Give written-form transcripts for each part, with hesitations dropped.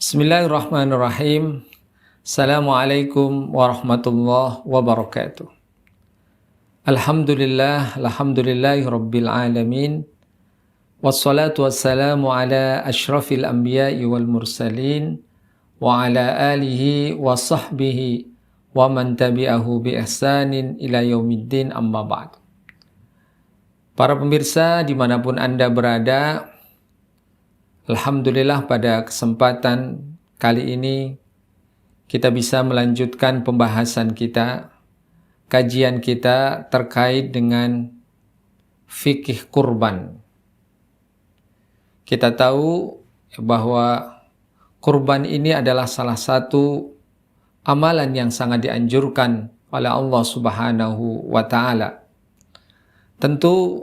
Bismillahirrahmanirrahim. Assalamualaikum warahmatullahi wabarakatuh. Alhamdulillahi rabbil alamin. Wassalatu wassalamu ala asyrafil anbiya'i wal mursalin wa ala alihi wa sahbihi wa man tabi'ahu bi ihsanin ila yaumiddin, amma ba'd. Para pemirsa dimanapun Anda berada, alhamdulillah pada kesempatan kali ini kita bisa melanjutkan pembahasan kita, kajian kita terkait dengan fikih kurban. Kita tahu bahwa kurban ini adalah salah satu amalan yang sangat dianjurkan oleh Allah Subhanahu wa Ta'ala. Tentu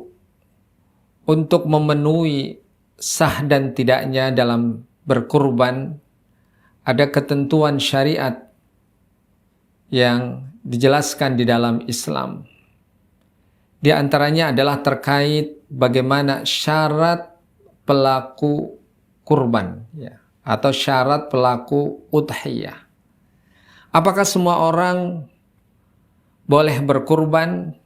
untuk memenuhi sah dan tidaknya dalam berkurban, ada ketentuan syariat yang dijelaskan di dalam Islam. Di antaranya adalah terkait bagaimana syarat pelaku kurban, atau syarat pelaku udhiyah. Apakah semua orang boleh berkurban,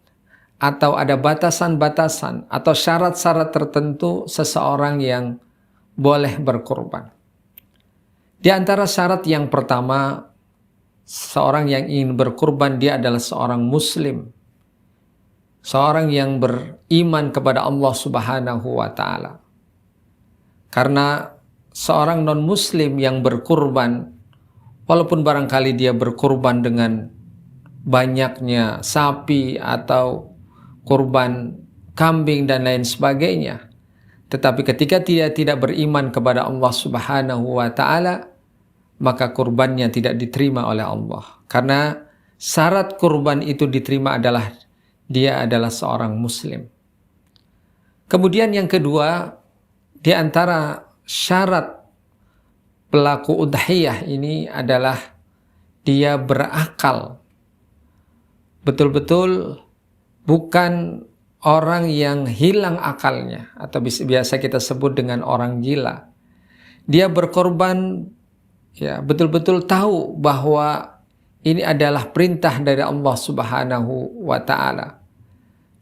atau ada batasan-batasan atau syarat-syarat tertentu seseorang yang boleh berkurban? Di antara syarat yang pertama, seorang yang ingin berkurban dia adalah seorang muslim, seorang yang beriman kepada Allah Subhanahu wa Ta'ala. Karena seorang non-muslim yang berkurban, walaupun barangkali dia berkurban dengan banyaknya sapi atau kurban kambing dan lain sebagainya, tetapi ketika dia tidak beriman kepada Allah Subhanahu wa Ta'ala, maka kurbannya tidak diterima oleh Allah. Karena syarat kurban itu diterima adalah dia adalah seorang muslim. Kemudian yang kedua, di antara syarat pelaku udhiyah ini adalah dia berakal. Betul-betul bukan orang yang hilang akalnya, atau biasa kita sebut dengan orang gila. Dia berkorban betul-betul tahu bahwa ini adalah perintah dari Allah Subhanahu wa Ta'ala.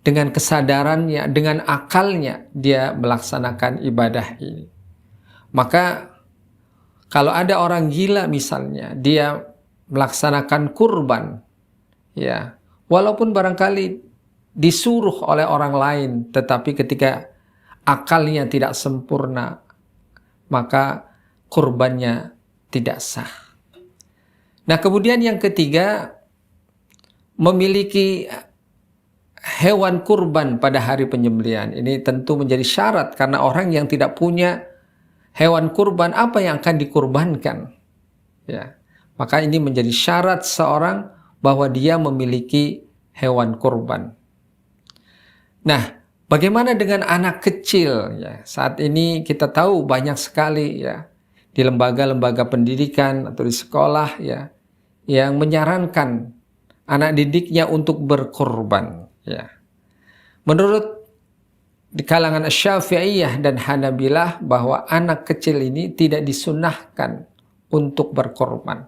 Dengan kesadarannya, dengan akalnya dia melaksanakan ibadah ini. Maka kalau ada orang gila misalnya, dia melaksanakan kurban, walaupun barangkali disuruh oleh orang lain, tetapi ketika akalnya tidak sempurna, maka kurbannya tidak sah. Nah, kemudian yang ketiga, memiliki hewan kurban pada hari penyembelihan. Ini tentu menjadi syarat, karena orang yang tidak punya hewan kurban, apa yang akan dikurbankan? Maka ini menjadi syarat seorang bahwa dia memiliki hewan kurban. Nah, bagaimana dengan anak kecil? Saat ini kita tahu banyak sekali di lembaga-lembaga pendidikan atau di sekolah yang menyarankan anak didiknya untuk berkorban. Menurut di kalangan Syafi'iyah dan Hanabilah, bahwa anak kecil ini tidak disunnahkan untuk berkorban.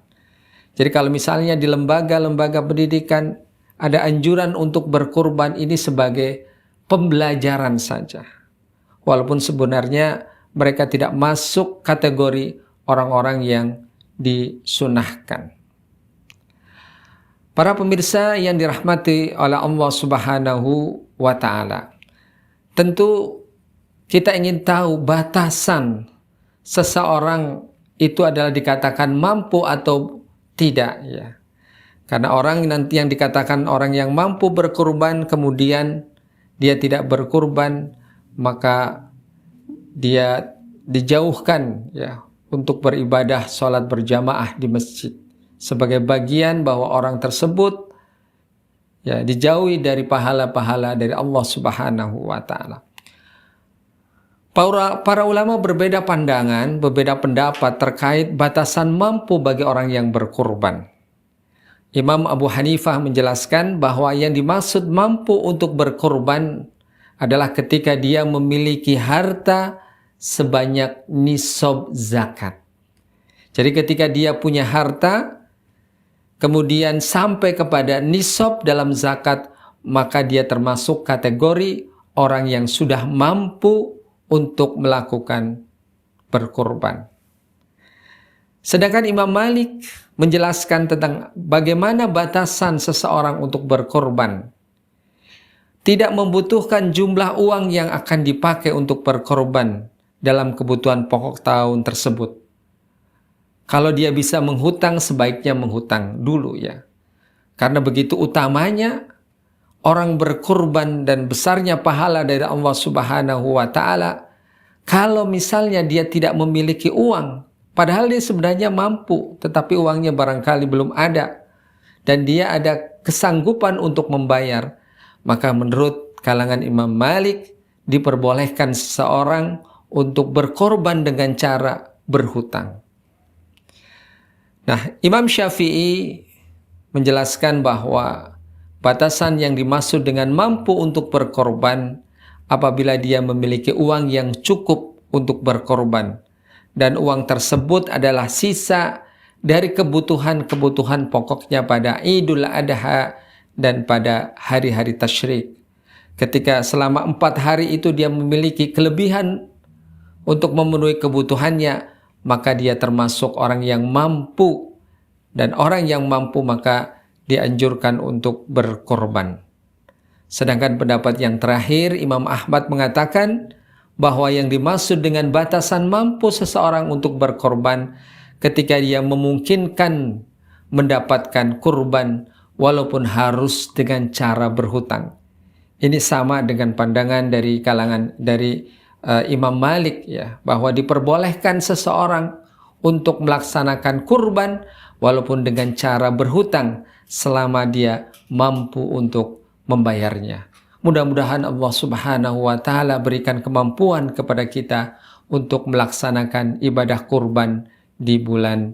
Jadi kalau misalnya di lembaga-lembaga pendidikan ada anjuran untuk berkorban, ini sebagai pembelajaran saja. Walaupun sebenarnya mereka tidak masuk kategori orang-orang yang disunahkan. Para pemirsa yang dirahmati oleh Allah Subhanahu wa Ta'ala, tentu kita ingin tahu batasan seseorang itu adalah dikatakan mampu atau tidak, Karena orang nanti yang dikatakan orang yang mampu berkurban, kemudian dia tidak berkurban, maka dia dijauhkan untuk beribadah sholat berjamaah di masjid, sebagai bagian bahwa orang tersebut dijauhi dari pahala-pahala dari Allah Subhanahu wa Ta'ala. Para ulama berbeda pandangan, berbeda pendapat terkait batasan mampu bagi orang yang berkurban. Imam Abu Hanifah menjelaskan bahwa yang dimaksud mampu untuk berkorban adalah ketika dia memiliki harta sebanyak nisab zakat. Jadi ketika dia punya harta, kemudian sampai kepada nisab dalam zakat, maka dia termasuk kategori orang yang sudah mampu untuk melakukan berkorban. Sedangkan Imam Malik menjelaskan tentang bagaimana batasan seseorang untuk berkorban. Tidak membutuhkan jumlah uang yang akan dipakai untuk berkorban dalam kebutuhan pokok tahun tersebut. Kalau dia bisa menghutang, sebaiknya menghutang dulu ya. Karena begitu utamanya orang berkorban dan besarnya pahala dari Allah Subhanahu wa Ta'ala. Kalau misalnya dia tidak memiliki uang, padahal dia sebenarnya mampu, tetapi uangnya barangkali belum ada, dan dia ada kesanggupan untuk membayar, maka menurut kalangan Imam Malik diperbolehkan seseorang untuk berkorban dengan cara berhutang. Nah, Imam Syafi'i menjelaskan bahwa batasan yang dimaksud dengan mampu untuk berkorban apabila dia memiliki uang yang cukup untuk berkorban, dan uang tersebut adalah sisa dari kebutuhan-kebutuhan pokoknya pada Idul Adha dan pada hari-hari tasyrik. Ketika selama 4 hari itu dia memiliki kelebihan untuk memenuhi kebutuhannya, maka dia termasuk orang yang mampu, dan orang yang mampu maka dianjurkan untuk berkorban. Sedangkan pendapat yang terakhir, Imam Ahmad mengatakan bahwa yang dimaksud dengan batasan mampu seseorang untuk berkorban ketika dia memungkinkan mendapatkan kurban walaupun harus dengan cara berhutang. Ini sama dengan pandangan dari kalangan dari Imam Malik ya, bahwa diperbolehkan seseorang untuk melaksanakan kurban walaupun dengan cara berhutang selama dia mampu untuk membayarnya. Mudah-mudahan Allah Subhanahu wa Ta'ala berikan kemampuan kepada kita untuk melaksanakan ibadah kurban di bulan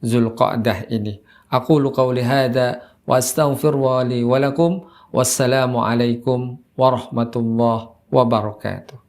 Zulqa'dah ini. Aqulu qawli hadza wa astaghfiru li wa lakum. Wassalamu alaikum warahmatullahi wabarakatuh.